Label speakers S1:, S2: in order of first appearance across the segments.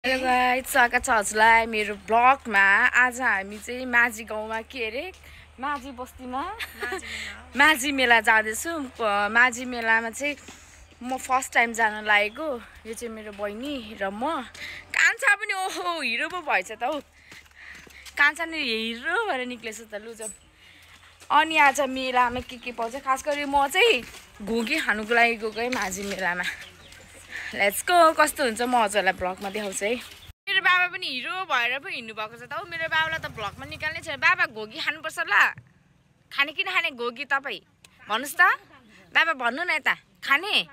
S1: Hello guys, स्वागत छ हजुरलाई मेरो ब्लगमा। आज हामी चाहिँ माझी गाउँमा के अरे माझी बस्तीमा माझी मेला जाँदैछौँ। माझी मेलामा चाहिँ म फर्स्ट टाइम जान लागेको। यो चाहिँ मेरो बहिनी र म। कान्छा पनि ओहो हिरो पो भएछ त हौ। कान्छा नि हिरो भएर निक्लेछ त। लु जाउँ। अनि आज मेलामा के पाउँछ, खास गरी म चाहिँ घुगी खानुको लागि गएको है माझी मेलामा। Let's go. कस्तो हुन्छ म हजुरलाई ब्लगमा देखाउँछु है। मेरो बाबा पनि हिरो भएर पो हिँड्नु भएको छ त हौ। मेरो बाबालाई त ब्लगमा निकाल्नै छैन। बाबा घोगी खानुपर्छ ल। खाने किन खाने घोगी तपाईँ भन्नुहोस् त। बाबा भन्नु न यता, खाने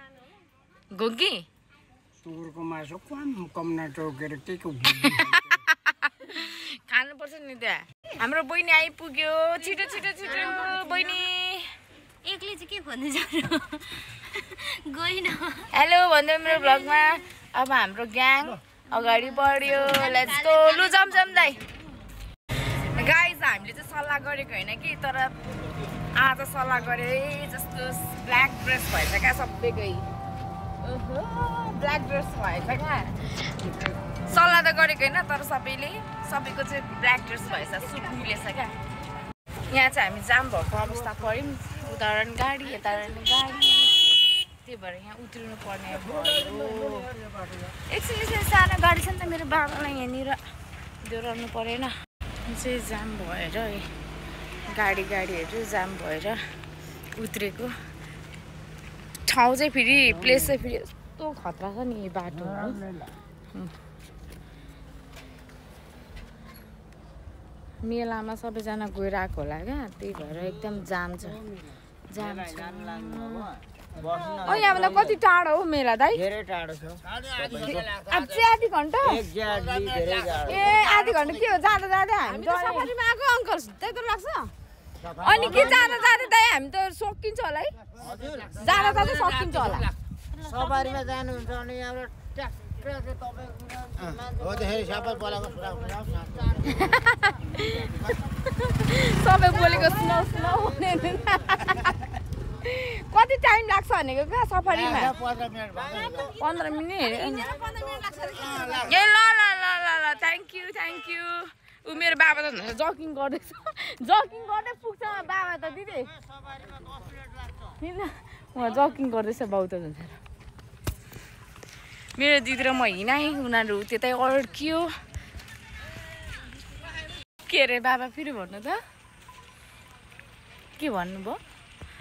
S1: घोगी?
S2: सुँगुरको मासु कम नटोकेर के को
S1: खानुपर्छ नि त्यहाँ। हाम्रो बहिनी आइपुग्यो। छिटो छिटो छिटो बहिनी।
S3: एक्लै चाहिँ के भन्नु जानु गइन।
S1: हेलो भन्दै मेरो ब्लगमा। अब हाम्रो ग्याङ अगाडि बढ्यो। Let's go. लु जाम दाइ। गाइस हामीले चाहिँ सल्लाह गरेको होइन कि, तर आज सल्लाह गरे जस्तो ब्ल्याक ड्रेस भएछ क्या सबैकै। ओहो ब्ल्याक ड्रेस भएछ क्या। सल्लाह त गरेको होइन, तर सबैको चाहिँ ब्ल्याक ड्रेस भएछ। सुट मिलेछ क्या। यहाँ चाहिँ हामी जाम भएको अवस्था पऱ्यौँ। उता गाडी यता गाडी, त्यही भएर यहाँ उत्रिनु पर्ने भयो। एकछिन सानो गाडी छ नि त मेरो बाबालाई यहाँनिर दोहोऱ्याउनु परेन। चाहिँ जाम भएर गाडीहरू जाम भएर उत्रेको ठाउँ चाहिँ फेरि प्लेस चाहिँ फेरि यस्तो खतरा छ नि बाटोहरू। मेलामा सबैजना गएर आएको होला क्या, त्यही भएर एकदम जाम छ। ओ यहाँभन्दा कति टाढो हो मेला दाइ?
S2: धेरै टाढो छ।
S1: आधी घन्टा? ए आधी घन्टा के हो? जाँदा हामी सफारीमा आएको अङ्कल, त्यही त लाग्छ। अनि के जाँदा दाइ हामी त सकिन्छ होला है? जाँदा सकिन्छ होला।
S2: सफारीमा जानुहुन्छ भने यहाँबाट
S1: सबै बोलेको सुनाउ कति टाइम लाग्छ भनेको क्या सफारीमा? 15 मिनट। ए ल थ्याङ्क यू। ऊ मेरो बाबा त जगिङ गर्दैछ। जगिङ गर्दै पुग्छ बाबा त दिदी। किन उहाँ जगिङ गर्दैछ बाउ त झन्। मेरो दिदी र म हिँडाएँ, उनीहरू त्यतै अड्कियो। के अरे बाबा फेरि भन्नु त? के भन्नुभयो?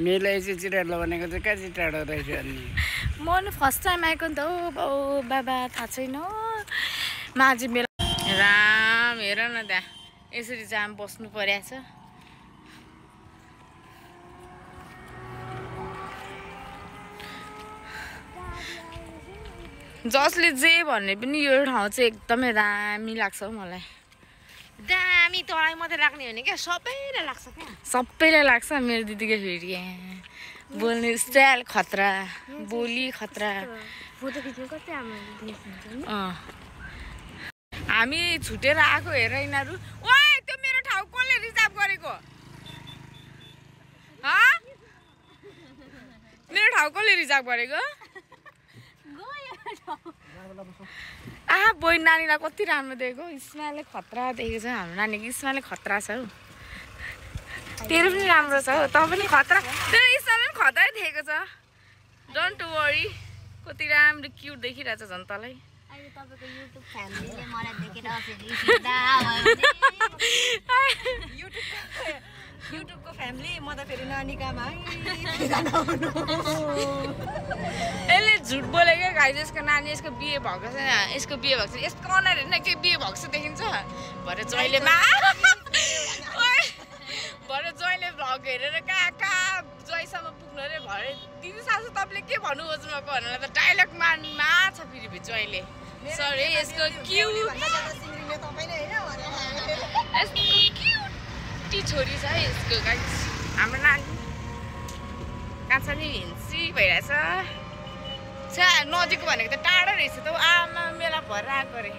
S2: मेला चाहिँ चिरालो भनेको चाहिँ कहाँ चाहिँ टाढो रहेछ अनि?
S1: म नि फर्स्ट टाइम आएको नि त हो बाबा, थाहा छैन। माझी मेला राम हेर न त्यहाँ यसरी जाम बस्नु परेछ। जसले जे भन्ने पनि यो ठाउँ चाहिँ एकदमै दामी लाग्छ हौ मलाई।
S3: दामी तँलाई मात्रै लाग्ने हो नि क्या, सबैलाई लाग्छ क्या।
S1: सबैलाई लाग्छ। मेरो दिदीको फेरि बोल्ने स्टाइल खतरा, बोली खतरा।
S3: फोटो खिच्नु कति राम्रो।
S1: हामी छुटेर आएको हेर यिनीहरू। ओए त्यो मेरो ठाउँ कसले रिजर्भ गरेको? मेरो ठाउँ कसले रिजर्भ गरेको? बहिनी नानीलाई कति राम्रो देखेको। इस्माइलले खतरा देखेको छ। हाम्रो नानीको इस्माइलले खतरा छ हौ। तेरो पनि राम्रो छ हौ। तँ पनि खतरा। तेरो इस्माइलले पनि खतरा देखेको छ। Don't worry. कति राम्रो क्युट देखिरहेछ झन् तँलाई।
S3: अहिले तपाईको युट्युब फ्यामिलीले मलाई देखेर
S4: युट्युबको फ्यामिली म त फेरि नानीकामा
S1: यसले झुट बोलेको गाइस। यसको नानी यसको बिहे भएको छ। यसको बिहे भएको छ। यसको अनुहार हेर्न के बिहे भएको छ देखिन्छ। भरे जहिले भ्लग हेरेर कहाँ जयसम्म पुग्नु अरे। भरे दिदी सासु तपाईँले के भन्नु खोज्नु भएको भनेर त डाइलग मार्छ फेरि जहिले। सरी यसको क्युटी छोरी छ है यसको गाइस। हाम्रो नानी कान्छा नि हिन्सी भइरहेछ। नजिकको भनेको त टाढो रहेछ त। आमा मेला भएर आएको अरे।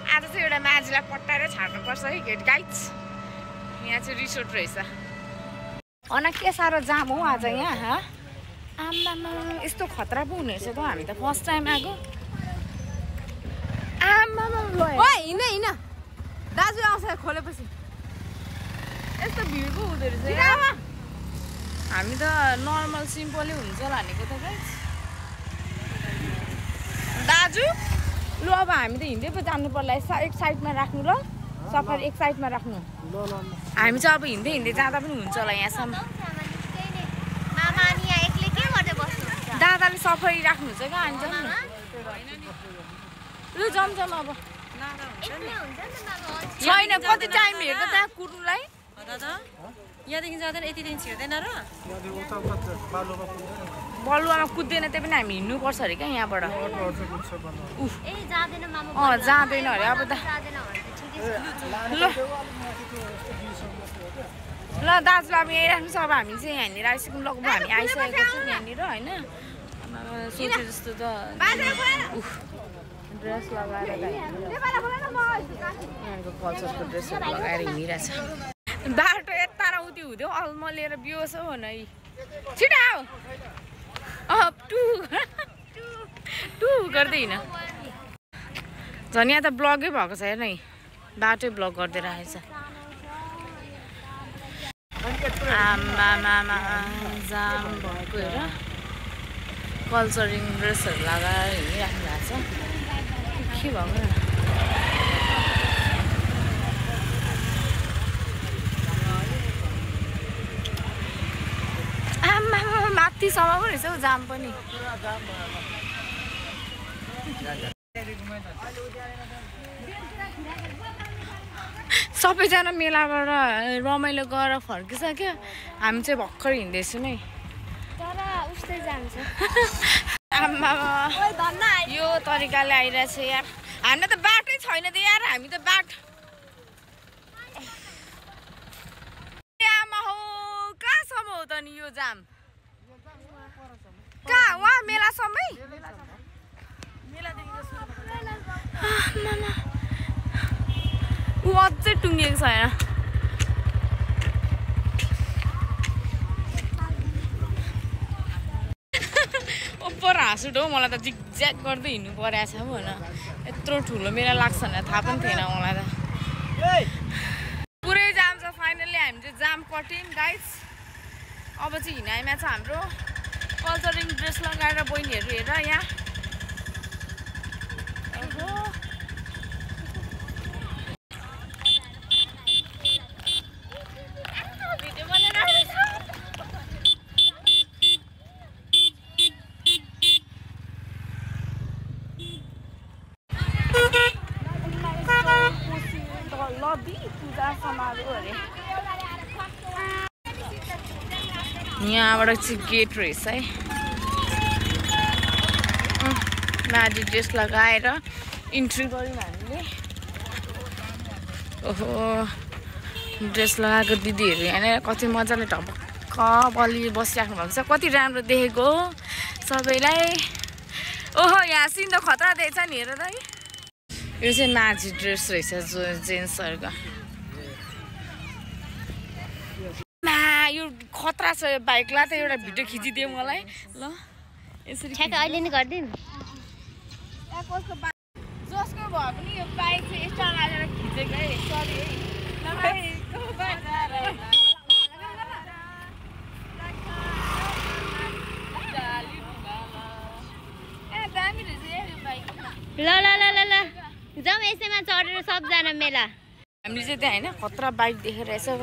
S1: आज चाहिँ एउटा माझीलाई पट्टाएर छाड्नुपर्छ है गेट गाइस। यहाँ चाहिँ रिसोर्ट रहेछ। के साह्रो जाम हो आज यहाँ। आमामा यस्तो खतरा पो हुने रहेछ त। हामी त फर्स्ट टाइम आएको। आमामा दाजु आउँछ खोलेपछि यस्तो भिड पो हुँदो रहेछ हामी त नर्मल सिम्पलै हुन्छ भनेको त गाइस दाजु लु अब हामी त हिँड्दै पो जानु पर्ला एक साइडमा राख्नु ल सफारी एक साइडमा राख्नु हामी चाहिँ अब हिँड्दै हिँड्दै जाँदा पनि हुन्छ होला यहाँसम्म दादाले सफारी राख्नुहुन्छ क्या हामी जाउँ न लु जाउँ जाउँ अब छैन कति टाइम हेर्दा त्यहाँ कुद्नुलाई
S4: दादा यहाँदेखि जाँदैन यतिदेखि छिर्दैन र
S1: बलुवामा कुद्दैन त्यही पनि हामी हिँड्नुपर्छ अरे क्या यहाँबाट जाँदैन अरे अब त ल ल दाजु अब यहीँ राख्नु छ अब हामी चाहिँ यहाँनिर आइसक्यौँ लगभग हामी आइसकेको छौँ यहाँनिर होइन सोचे जस्तो त ड्रेस लगाएर यहाँको कल्चरको ड्रेसहरू लगाएर हिँडिरहेछ बाटो यता र उति हुँदै अल्मलिएर बिहोस हो न छिटो आऊ अप टु गर्दै हिँड झन् यहाँ त ब्लगै भएको छ हेर्न बाटै ब्लग गर्दै राखेछ आमामा जाम भएको हेर कल्चरिङ ड्रेसहरू लगाएर हिँडिराख्नु भएको छ के भएको आमा माथिसम्म पो रहेछ हौ जाम पनि सबैजना मेलाबाट रमाइलो गरेर फर्किसक्यो हामी चाहिँ भर्खर हिँड्दैछौँ है आमा यो तरिकाले आइरहेछ यार हामीलाई त बाटै छैन त यार हामी त बाटो आमा हो कहाँसम्म हो त नि यो जाम कहाँ वहाँ मेलासम्मै ऊ अझै टुङ्गिएको छैन ओपर हाँसुट हो मलाई त जिगज्याग गर्दै हिँड्नु परेको छ भन यत्रो ठुलो मेला लाग्छ भने थाहा पनि थिएन मलाई त पुरै जाम छ फाइनल्ली हामी चाहिँ जाम कट्यौँ गाइस अब चाहिँ हिँडाइमा छ हाम्रो कल्चरिङ ड्रेस लगाएर बहिनीहरू हेर यहाँ यहाँबाट चाहिँ गेट रहेछ है म्याजिक ड्रेस लगाएर इन्ट्री गऱ्यौँ हामीले ओहो ड्रेस लगाएको दिदीहरू यहाँनिर कति मजाले ढपक्क बलि बसिराख्नु भएको छ कति राम्रो देखेको सबैलाई ओहो यहाँ सिन त खतरा देख्छ नि हेर त यो चाहिँ म्याजिक ड्रेस रहेछ जो जेन्ट्सहरूको यो खतरा छ यो बाइकलाई त एउटा भिडियो खिचिदियो मलाई ल यसरी
S3: अहिले नै गरिदिउँ
S1: जसको भयो पनि यो बाइक चाहिँ यस्तो लागेर खिचेको है सरी है दामी रहेछ यो बाइक
S3: ल ल ल ल ल जाउँ यसैमा चढेर सबजना मेला
S1: हामीले चाहिँ त्यहाँ होइन खतरा बाइक देखेर यसो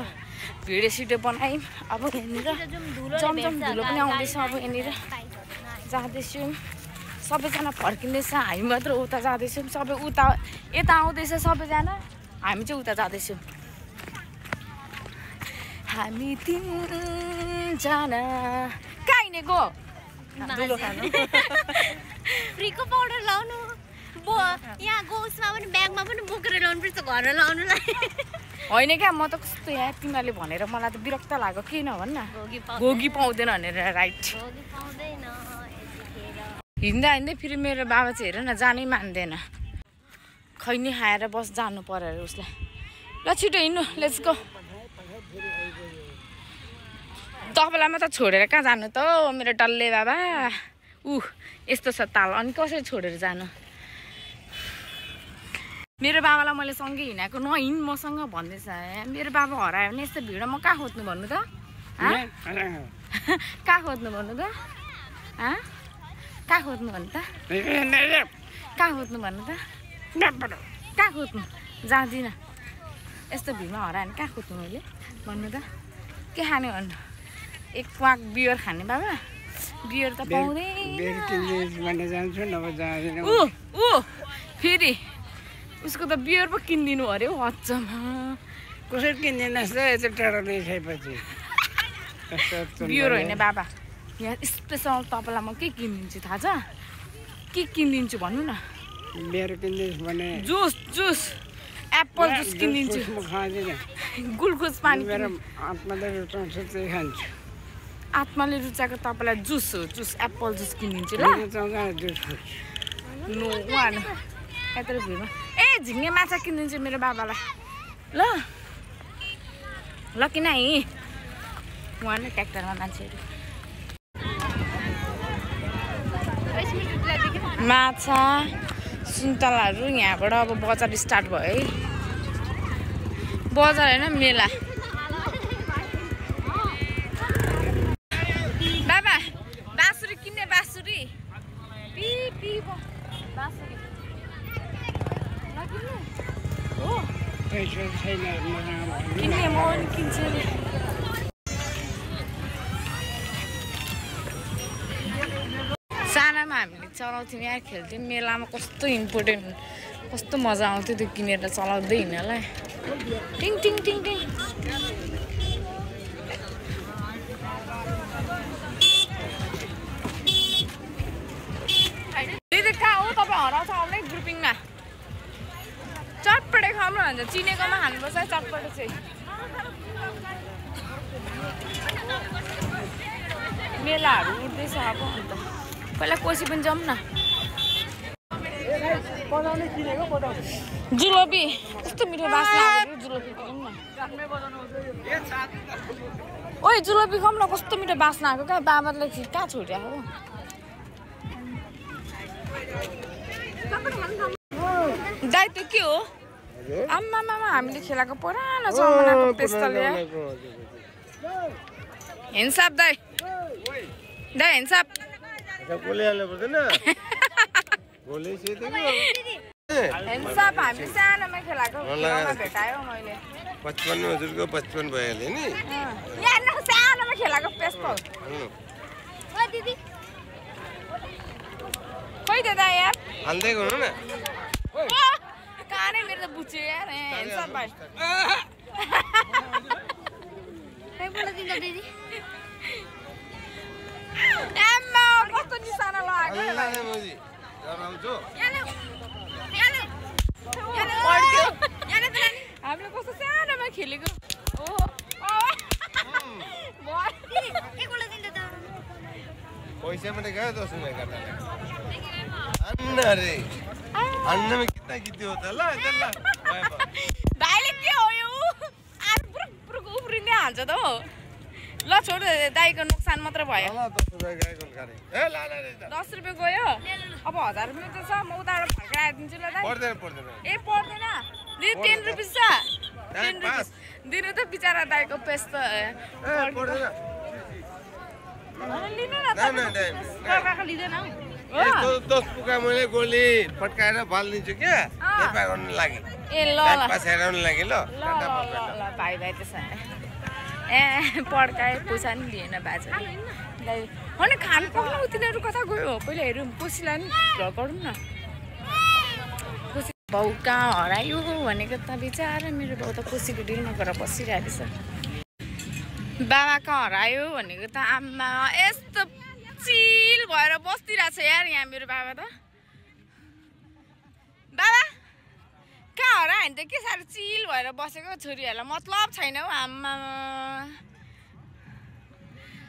S1: भिडियो सिडियो बनायौँ अब यहाँनिर जमजम धुलो पनि आउँदैछ अब यहाँनिर जाँदैछौँ सबैजना फर्किँदैछ हामी मात्र उता जाँदैछौँ सबै उता यता आउँदैछ सबैजना हामी चाहिँ उता जाँदैछौँ हामी तिनजना कहाँ हिँडेको धुलो खानु
S3: फ्रीको पाउडर लाउनु यहाँ गोसमा पनि ब्यागमा पनि बोकेर ल्याउनु पर्छ घर लाउनुलाई
S1: होइन क्या म त कस्तो यहाँ तिमीहरूले भनेर मलाई त विरक्त लाग्यो के नभन् न गोगी पाउँदैन भनेर राइट हिँड्दा हिँड्दै फेरि मेरो बाबा चाहिँ हेर न जानै मान्दैन खैनी खाएर बस जानु पर्यो अरे उसलाई ल छिटो हिँड्नु लेट्स गो तपाईँलाई मात्र छोडेर कहाँ जानु त मेरो डल्ले बाबा यस्तो छ ताल अनि कसरी छोडेर जानु मेरो बाबालाई मैले सँगै हिँडेको नहिँड मसँग भन्दैछ मेरो बाबा हरायो भने यस्तो भिड म कहाँ खोज्नु भन्नु त कहाँ खोज्नु भन्नु त कहाँ खोज्नु भन्नु त कहाँ खोज्नु भन्नु त कहाँ खोज्नु जाँदिनँ यस्तो भिडमा हरायो भने कहाँ खोज्नु मैले भन्नु त के खाने भन्नु एक प्वाक बियर खाने बाबा बियर त पाउँदैन ऊ फेरि उसको त बियर पो किनिदिनु अरे हौ हच्चमा
S2: कसरी किन्दैन यस्तो टाढो ल्याइसकेपछि
S1: बियर होइन बाबा यहाँ स्पेसल तपाईँलाई म के किनिदिन्छु थाहा छ के किनिदिन्छु भन्नु न
S2: बियर किनिदिन्छु भने
S1: जुस जुस एप्पल जुस किनिदिन्छु
S2: म खाँदिनँ
S1: ग्लुकोज पानी
S2: मेरो आत्माले रुचाउँछ त्यही खान्छु
S1: आत्माले रुचाएको तपाईँलाई जुस हो जुस एप्पल जुस किनिदिन्छु ल नो वान यत्रो भिडमा ए झिङ्गे माछा किनिदिन्छु मेरो बाबालाई ल ल किन है उहाँ नै ट्र्याक्टरमा मान्छेहरू माछा सुन्तलाहरू यहाँबाट अब बजार स्टार्ट भयो है बजार होइन मेला बाबा बाँसुरी किन्ने बाँसुरी पी पी बाँसुरी हो किन्ने म पनि किन्छु नि सानामा हामीले चलाउँथ्यौँ यहाँ खेल्थ्यौँ मेलामा कस्तो इम्पोर्टेन्ट कस्तो मजा आउँथ्यो त्यो किनेर चलाउँदै हिँड्नलाई टिङ टिङ टिङ टिङ दिदी कहाँ हो तपाईँ हराउँछ आउने ग्रुपिङमा चटपटे खानु भन्छ चिनेकोमा खानुपर्छ चटपटे चाहिँ मेलाहरू उठ्दैछ अब अन्त पहिला कोसी पनि जाउँ न जुलोबी कस्तो मिठो बास्ना आएको जुलोबी खाउँ न ओइ जुलोबी खाउँ न कस्तो मिठो बास्ना आएको क्या बाबाले कहाँ छोड्या हो दाइ त्यो के हो आम्मामा हामीले खेलाएको पुरानो जमानाको पेस्तल हेन्साप दाइ दाइ हेन्साप हेन्साप हामी सानोमा खेलाएको भेटायो मैले
S5: 55 हजुरको 55 भइहाल्यो नि
S1: यहाँ सानोमा खेलाएको पेस्तल खोइ त दाइ यार
S5: हाल्दै गर्नु न
S1: कानै मेरो त बुझ्यो यार हेन्साप भाइ आम्मा कस्तो निशाना लगाएको हामीले कस्तो सानोमा खेलेको
S5: पैसा मात्रै गयो 10 रुपैयाँ काट्दा अन्ना रे अन्नमा कितना कित्यो त ल
S1: भाइले के हो यो आज पुरो उफ्रिने हाल्छ त हो ल छोड दाइको नोक्सान मात्र भयो
S5: 10 रुपैयाँ गएको खाने ए ल ल
S1: 10 रुपैयाँ गयो अब 1000 रुपैयाँ त छ म उताबाट फर्काएर दिन्छु ल दाइ
S5: पर्दैन पर्दैन
S1: ए पर्दैन दिदी 10 रुपैयाँ छ 10 रुपैयाँ दिनु त बिचारा दाइको पेस त
S5: पर्दैन
S1: लिनु न त काका लिदैन हौ
S5: 10 पुका मैले गोली फटकाएर बाल्दिन्छु के पेपा गर्नु लागि
S1: ए ल ल
S5: पास हेराउनु लागि ल
S1: ल भाइ भाइ त्यसो ए पड्काए पैसा नि लिएन बाजेले होइन खानु पाउनु तिनीहरू कता गयो पहिला हेरौँ कोसीलाई नि भ्लग गरौँ न कोसी बाउ कहाँ हरायो भनेको त बिचारा मेरो बाउ त कोसीको डिलमा गएर बसिरहेको छ बाबा कहाँ हरायो भनेको त आम्मा यस्तो चिल भएर बस्दिरहेको छ यार यहाँ मेरो बाबा त बाबा कहाँ हरायो भने त के साह्रो चिल भएर बसेको छोरीहरूलाई मतलब छैन हौ आम्मा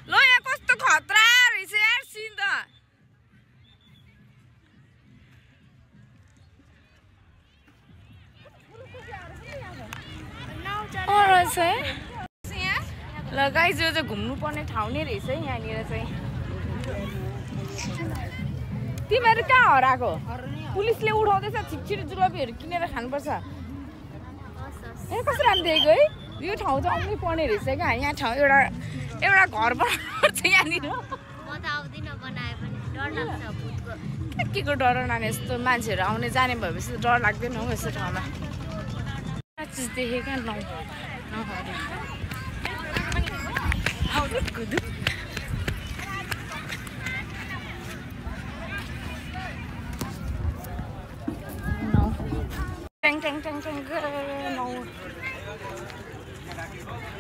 S1: ल यहाँ कस्तो खतरा रहेछ यार सिन त रहेछ ल गाइस यो चाहिँ घुम्नुपर्ने ठाउँ नै रहेछ है यहाँनिर चाहिँ तिमीहरू कहाँ हराएको पुलिसले उठाउँदैछ छिटछिटो जुलबीहरू किनेर खानुपर्छ ए कस्तो राम्रो देखेको है यो ठाउँ चाहिँ आउनै पर्ने रहेछ क्या यहाँ ठाउँ एउटा घर बनाउँछ यहाँनिर
S3: म त आउँदिनँ बनाए पनि डर लाग्छ भूतको
S1: के को डर नानी यस्तो मान्छेहरू आउने जाने भएपछि डर लाग्दैन हौ यस्तो ठाउँमा चिज देखेँ क्या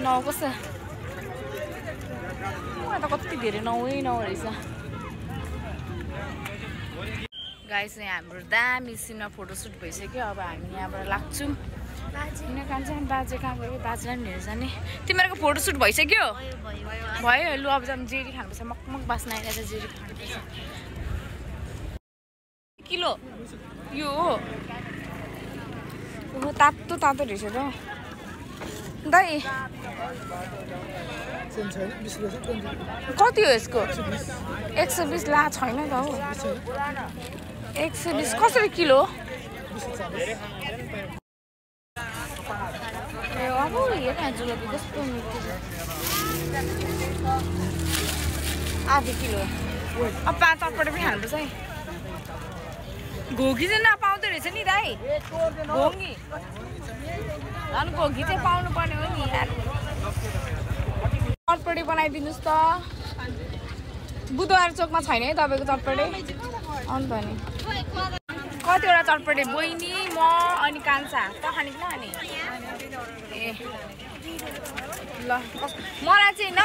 S1: नौ कस्तो त कति धेरै नौ रहेछ गाइस यहाँ हाम्रो दामी सिनमा फोटोसुट भइसक्यो अब हामी यहाँबाट लाग्छौँ किन कान्छ बाजे कहाँ गयो बाजेलाई पनि लिएर जाने तिमीहरूको फोटोसुट भइसक्यो भयो लु अब जाम जेरी खानुपर्छ मकमक बास्न आइरहेछ जेरी खानुपर्छ किलो यो हो ओहो तातो तातो रहेछ त दाइ कति हो यसको 120 ला छैन त हौ 120 कसरी किलो ए अब हेर जुलबी कस्तो मिठो आधी किलो अब 5 चटपटे पनि खानुपर्छ है घोगी चाहिँ नपाउँदो रहेछ नि दाइ घोगी झन् घोगी चाहिँ पाउनु पर्ने हो नि यार चटपटे बनाइदिनुहोस् त बुधबार चोकमा छैन है तपाईँको चटपटे अन्त नि कतिवटा चटपटे बहिनी म अनि कान्छा त खाने कि नखाने ए ल मलाई चाहिँ न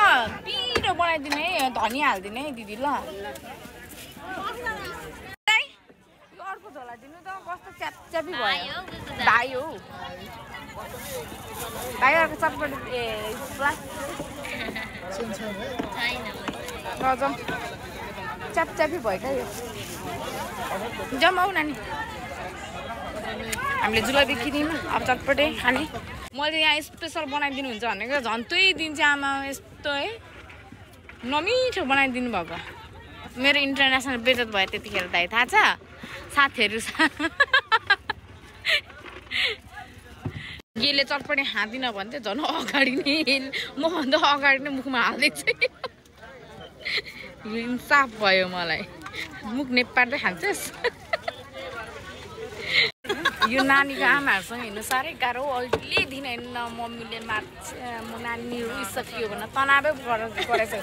S1: पिरो बनाइदिनु है धनिया हालिदिनु है दिदी ल अर्को झोला दिनु त कस्तो च्यापच्यापी भयो भाइ हो भाइ अर्को चटपटे ए गजम च्यापच्यापी भयो क्या यो जमाऊ नानी हामीले जुलबी किन्यौँ अब चटपटे खाने मैले यहाँ स्पेसल बनाइदिनुहुन्छ भनेको झन् त्यही दिन चाहिँ आमा यस्तो है नमिठो बनाइदिनु भएको मेरो इन्टरनेसनल बेजत भयो त्यतिखेर दाइ थाहा छ साथीहरू यसले चटपटे खाँदिनँ भने चाहिँ झन् अगाडि नै मभन्दा अगाडि नै मुखमा हालिदिएको छ यो इन्साफ भयो मलाई मुख नेपार्दै खान्छस् यो नानीको आमाहरूसँग हिँड्नु साह्रै गाह्रो अहिले दिन हिँड्न मम्मीले मार्छ म नानी रोइसक्यो भनेर तनावै परेछ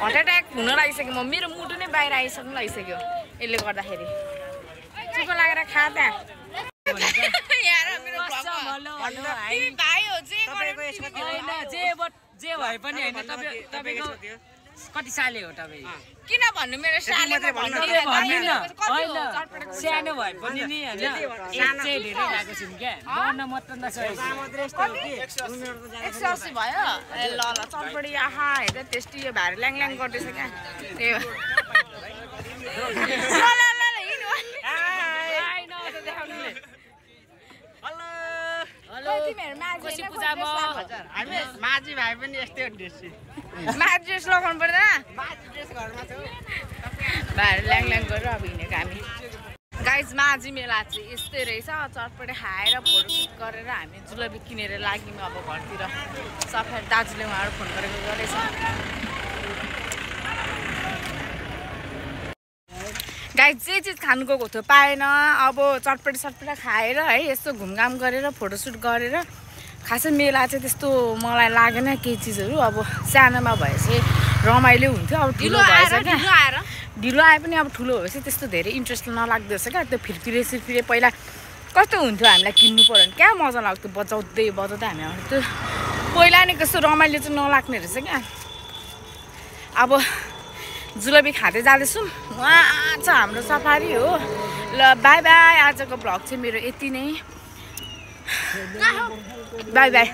S1: हार्ट एट्याक हुन लागिसक्यो म मेरो मुटु नै बाहिर आइसक्नु लागिसक्यो यसले गर्दाखेरि चुप लागेर खा त्यहाँ
S6: जे भए पनि होइन तपाईँको कति साले हो तपाईँ
S1: किन भन्नु मेरो साले
S6: सानो भए पनि नि होइन चाहिँ धेरै गएको छौँ क्या गर्न मात्र नसकेको
S1: 180 भयो ए ल ल चटपटी आहा हेर टेस्टी यो भारी ल्याङ ल्याङ गर्दैछ क्या त्यही
S2: माझी भाइ पनि यस्तै ड्रेस
S1: माझी ड्रेस लगाउनु पर्दैन भारी ल्याङ ल्याङ गरेर अब हिँडेको हामी गाइज माझी मेला चाहिँ यस्तै रहेछ चटपटे खाएर फोटोसुट गरेर हामी जुलबी किनेर लाग्यौँ अब घरतिर सफा दाजुले उहाँहरू फोन गरेको गरेछ गाइज जे चिज खानु गएको थियो पाएन अब चटपटे खाएर है यस्तो घुमघाम गरेर फोटोसुट गरेर खासै मेला चाहिँ त्यस्तो मलाई लागेन केही चिजहरू अब सानोमा भएपछि रमाइलो हुन्थ्यो अब ठुलो भएछ क्या ढिलो आए पनि अब ठुलो भएपछि त्यस्तो धेरै इन्ट्रेस्ट नलाग्दो रहेछ क्या त्यो फिरफिरे पहिला कस्तो हुन्थ्यो हामीलाई किन्नु पर्यो भने क्या मजा लाग्थ्यो बजाउँदै हामी त्यो पहिला नै कस्तो रमाइलो चाहिँ नलाग्ने रहेछ क्या अब जुलबी खाँदै जाँदैछौँ उहाँ छ हाम्रो सफारी हो ल बाई बाई आजको भ्लग चाहिँ मेरो यति नै बाई बाई